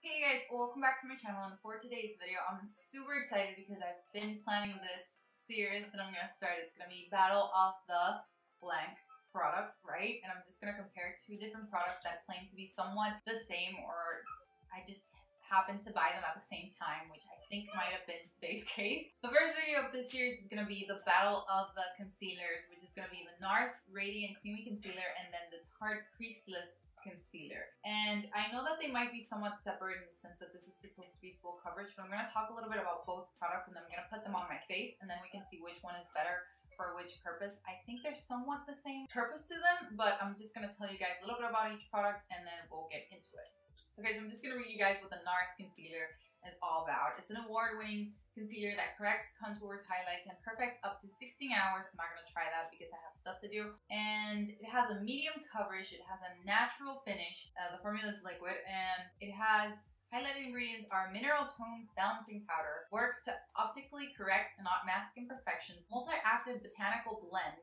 Hey guys, welcome back to my channel, and for today's video I'm super excited because I've been planning this series that I'm going to start. It's going to be Battle of the Blank product, right? And I'm just going to compare two different products that claim to be somewhat the same, or I just happened to buy them at the same time, which I think might have been today's case. The first video of this series is going to be the Battle of the Concealers, which is going to be the NARS Radiant Creamy Concealer and then the Tarte Creaseless Concealer. And I know that they might be somewhat separate in the sense that this is supposed to be full coverage, but I'm going to talk a little bit about both products and then I'm going to put them on my face and then we can see which one is better for which purpose. I think they're somewhat the same purpose to them, but I'm just going to tell you guys a little bit about each product and then we'll get into it. Okay, so I'm just going to read you guys what the NARS Concealer is all about. It's an award-winning concealer that corrects, contours, highlights, and perfects up to 16 hours. I'm not going to try that because I have stuff to do. And it has a medium coverage. It has a natural finish. The formula is liquid. And it has highlighted ingredients are mineral tone balancing powder, works to optically correct and not mask imperfections, multi-active botanical blend,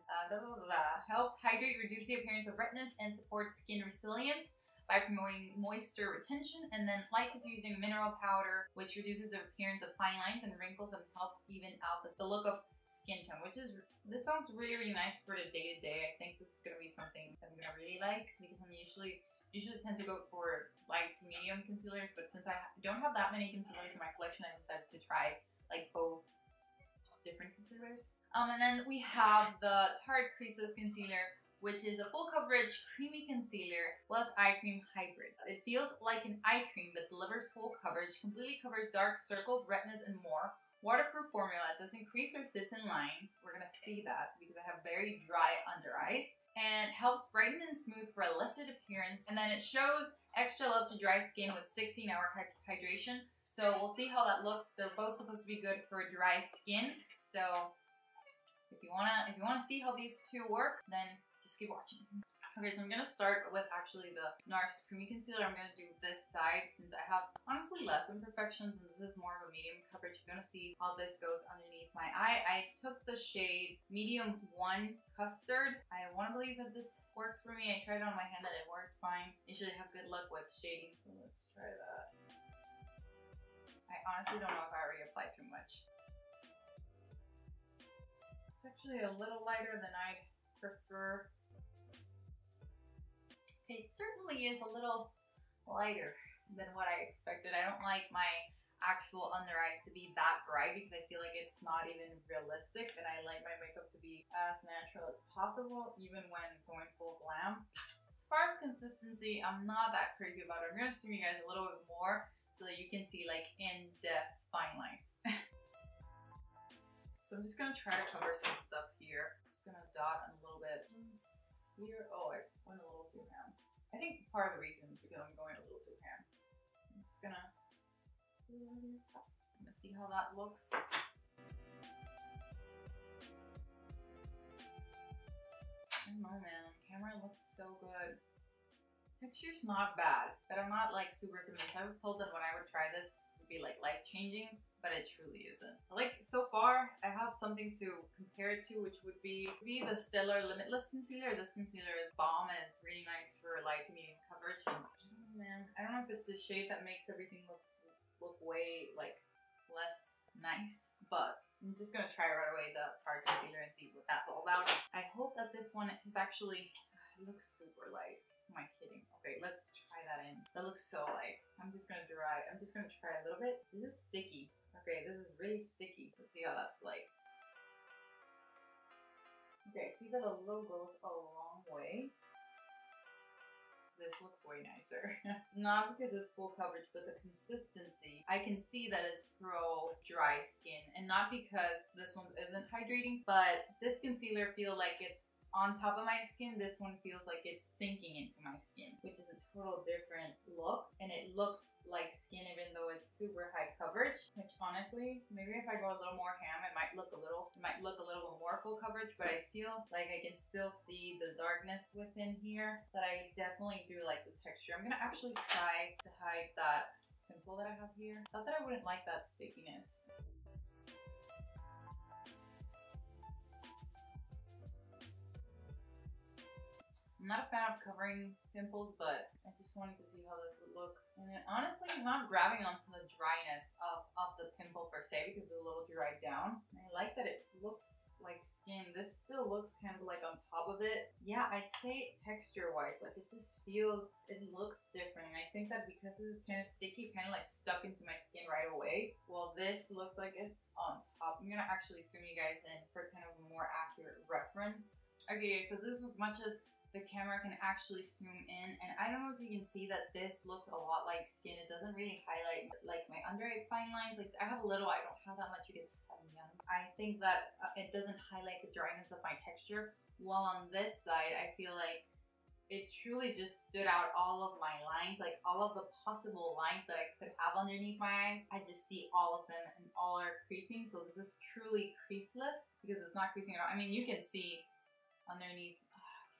helps hydrate, reduce the appearance of redness, and supports skin resilience by promoting moisture retention, and then light diffusing mineral powder, which reduces the appearance of fine lines and wrinkles and helps even out the look of skin tone, which is, this sounds really nice for the day-to-day. I think this is going to be something that I'm going to really like because I'm usually tend to go for light to medium concealers, but since I don't have that many concealers in my collection, I decided to try like both different concealers. And then we have the Tarte Creaseless Concealer, which is a full coverage creamy concealer plus eye cream hybrid. It feels like an eye cream that delivers full coverage, completely covers dark circles, retinas, and more. Waterproof formula, doesn't crease or sits in lines. We're gonna see that because I have very dry under eyes. And helps brighten and smooth for a lifted appearance. And then it shows extra love to dry skin with 16-hour hydration. So we'll see how that looks. They're both supposed to be good for dry skin. So if you wanna see how these two work, then just keep watching. Okay, so I'm gonna start with actually the NARS Creamy Concealer. I'm gonna do this side since I have honestly less imperfections and this is more of a medium coverage. I'm gonna see how this goes underneath my eye. I took the shade Medium 1 Custard. I want to believe that this works for me. I tried it on my hand and it worked fine. Usually have good luck with shading, so let's try that. I honestly don't know if I already applied too much. It's actually a little lighter than I'd prefer. It certainly is a little lighter than what I expected. I don't like my actual under eyes to be that bright because I feel like it's not even realistic, and I like my makeup to be as natural as possible even when going full glam. As far as consistency, I'm not that crazy about it. I'm going to zoom you guys a little bit more so that you can see like in-depth fine lines. So I'm just going to try to cover some stuff here. Just going to dot a little bit here. Oh, I went a little too ham. I think part of the reason is because I'm going a little too ham. I'm just going to see how that looks. I don't know, man. On camera it looks so good. Texture's not bad, but I'm not like super convinced. I was told that when I would try this, this would be like life-changing, but it truly isn't. Like, so far, I have something to compare it to, which would be the Stellar Limitless Concealer. This concealer is bomb and it's really nice for light to medium coverage. And, oh man, I don't know if it's the shade that makes everything look way like less nice, but I'm just gonna try right away the Tarte Concealer and see what that's all about. I hope that this one is actually, it looks super light. Am I kidding? Okay, let's try that in. That looks so light. I'm just gonna try a little bit. This is sticky. Okay, this is really sticky. Let's see how that's like. Okay, see that a little goes a long way. This looks way nicer. Not because it's full coverage, but the consistency. I can see that it's pro dry skin, and not because this one isn't hydrating, but this concealer feels like it's on top of my skin. This one feels like it's sinking into my skin, which is a total different look, and it looks like skin even though it's super high coverage, which honestly, maybe if I go a little more ham, it might look a little more full coverage, but I feel like I can still see the darkness within here, but I definitely do like the texture. I'm gonna actually try to hide that pimple that I have here. Thought that I wouldn't like that stickiness. I'm not a fan of covering pimples, but I just wanted to see how this would look. And it honestly is not grabbing onto the dryness of the pimple per se because it's a little dried down. And I like that it looks like skin. This still looks kind of like on top of it. Yeah, I'd say texture-wise, like it just feels, it looks different. And I think that because this is kind of sticky, kind of like stuck into my skin right away. Well, this looks like it's on top. I'm gonna actually zoom you guys in for kind of a more accurate reference. Okay, so this is as much as the camera can actually zoom in, and I don't know if you can see that this looks a lot like skin. It doesn't really highlight like my under eye fine lines. Like I have a little, I don't have that much. You can I think that it doesn't highlight the dryness of my texture. While on this side, I feel like it truly just stood out all of my lines, like all of the possible lines that I could have underneath my eyes. I just see all of them and all are creasing. So this is truly creaseless because it's not creasing at all. I mean, you can see underneath.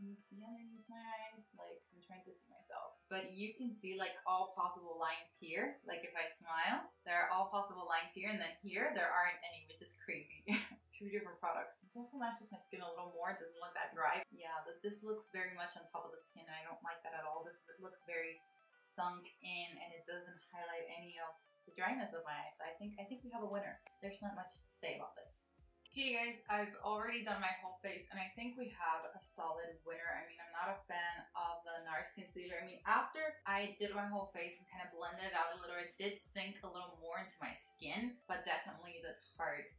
Can you see underneath my eyes? Like, I'm trying to see myself. But you can see like all possible lines here. Like if I smile, there are all possible lines here, and then here, there aren't any, which is crazy. Two different products. This also matches my skin a little more. It doesn't look that dry. Yeah, but this looks very much on top of the skin, and I don't like that at all. This looks very sunk in, and it doesn't highlight any of the dryness of my eyes. So I think we have a winner. There's not much to say about this. Okay guys, I've already done my whole face and I think we have a solid winner. I mean, I'm not a fan of the NARS concealer. I mean, after I did my whole face and kind of blended it out a little, it did sink a little more into my skin, but definitely the Tarte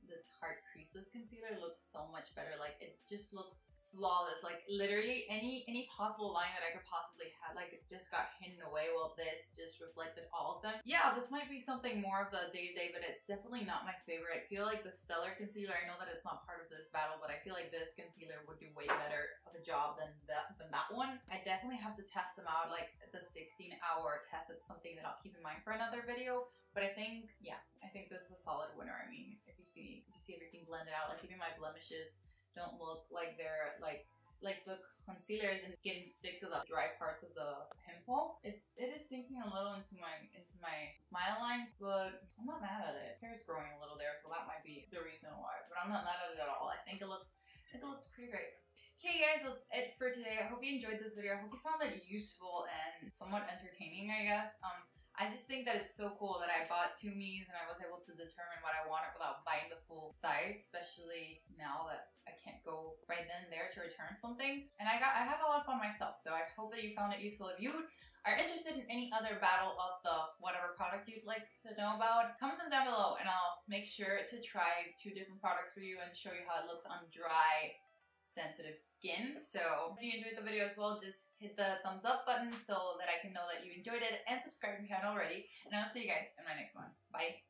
Creaseless Concealer looks so much better. Like it just looks flawless. Like literally any possible line that I could possibly have, like it just got hidden away. Well, this just reflected all of them. Yeah, this might be something more of the day-to-day, but it's definitely not my favorite. I feel like the Stellar Concealer, I know that it's not part of this battle, but I feel like this concealer would do way better of a job than that one. I definitely have to test them out, like the 16-hour test. It's something that I'll keep in mind for another video. But I think, yeah, I think this is a solid winner. I mean, if you see everything blended out, like even my blemishes don't look like they're like the concealer isn't getting stick to the dry parts of the pimple. It is sinking a little into my smile lines, but I'm not mad at it. Hair's growing a little there, so that might be the reason why. But I'm not mad at it at all. I think it looks pretty great. Okay guys, that's it for today. I hope you enjoyed this video. I hope you found it useful and somewhat entertaining, I guess. I just think that it's so cool that I bought two Miis and I was able to determine what I wanted without buying the full size, especially now that I can't go right then and there to return something. And I have a lot of fun myself, so I hope that you found it useful. If you are interested in any other battle of the whatever product you'd like to know about, comment them down below and I'll make sure to try 2 different products for you and show you how it looks on dry, sensitive skin. So if you enjoyed the video as well, just hit the thumbs up button so that I can know that you enjoyed it, and subscribe if you haven't already, and I'll see you guys in my next one. Bye.